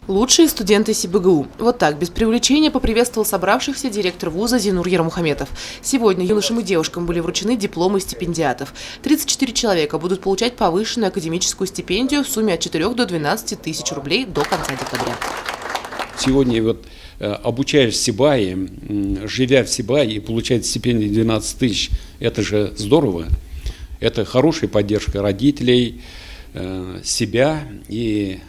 Лучшие студенты СиБГУ. Вот так, без преувеличения, поприветствовал собравшихся директор вуза Зинур Ермухаметов. Сегодня юношам и девушкам были вручены дипломы стипендиатов. 34 человека будут получать повышенную академическую стипендию в сумме от 4 до 12 тысяч рублей до конца декабря. Сегодня обучаясь в Сибае, живя в Сибае и получать стипендию 12 тысяч, это же здорово. Это хорошая поддержка родителей, себя, и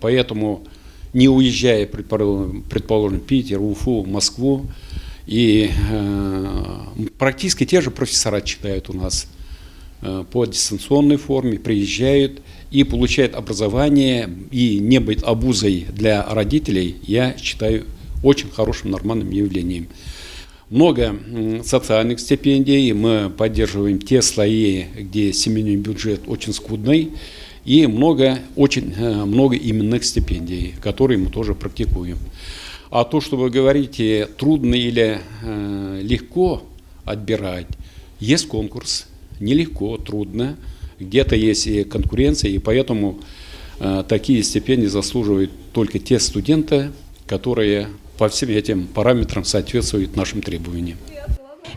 поэтому, не уезжая, предположим, в Питер, Уфу, Москву, и практически те же профессора читают у нас по дистанционной форме, приезжают и получают образование, и не быть обузой для родителей, я считаю очень хорошим, нормальным явлением. Много социальных стипендий, мы поддерживаем те слои, где семейный бюджет очень скудный, и очень много именных стипендий, которые мы тоже практикуем. А то, что вы говорите, трудно или легко отбирать, есть конкурс, нелегко, трудно, где-то есть и конкуренция, и поэтому такие стипендии заслуживают только те студенты, которые по всем этим параметрам соответствуют нашим требованиям.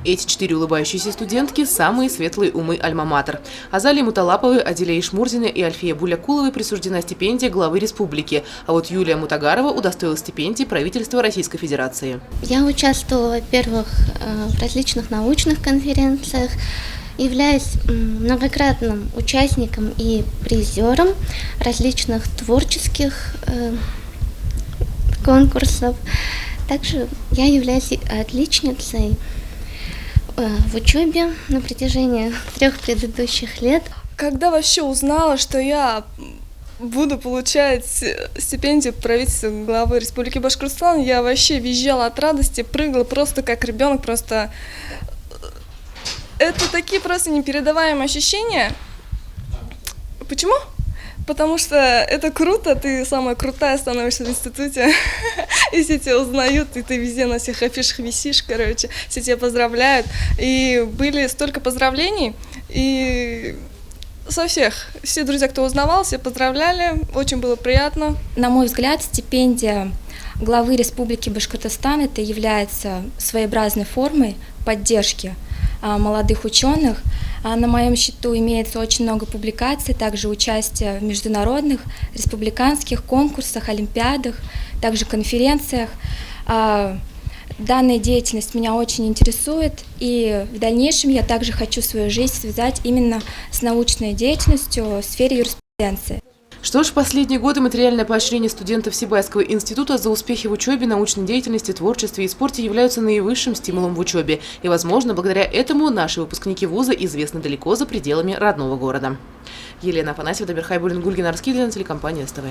Эти 4 улыбающиеся студентки – самые светлые умы Альма-Матер. Азалии Муталаповой, Адиле Ишмурзиной и Альфие Булякуловой присуждена стипендия главы республики, а вот Юлия Мутагарова удостоилась стипендии правительства Российской Федерации. Я участвовала, во-первых, в различных научных конференциях, являюсь многократным участником и призером различных творческих конкурсов. Также я являюсь отличницей в учебе на протяжении 3 предыдущих лет. Когда вообще узнала, что я буду получать стипендию правительства главы Республики Башкортостан, я вообще визжала от радости, прыгала просто как ребенок, просто это такие просто непередаваемые ощущения. Почему? Потому что это круто, ты самая крутая становишься в институте, и все тебя узнают, и ты везде на всех афишах висишь, короче, все тебя поздравляют. И были столько поздравлений, и со всех, все друзья, кто узнавал, все поздравляли, очень было приятно. На мой взгляд, стипендия главы Республики Башкортостан это является своеобразной формой поддержки молодых ученых. На моем счету имеется очень много публикаций, также участие в международных, республиканских конкурсах, олимпиадах, также конференциях. Данная деятельность меня очень интересует, и в дальнейшем я также хочу свою жизнь связать именно с научной деятельностью в сфере юриспруденции. Что ж, в последние годы материальное поощрение студентов Сибайского института за успехи в учебе, научной деятельности, творчестве и спорте являются наивысшим стимулом в учебе. И, возможно, благодаря этому наши выпускники вуза известны далеко за пределами родного города. Елена Афанасьева, Дамир Хайбуллин, Гульгин Арскилдин, телекомпания СТВ.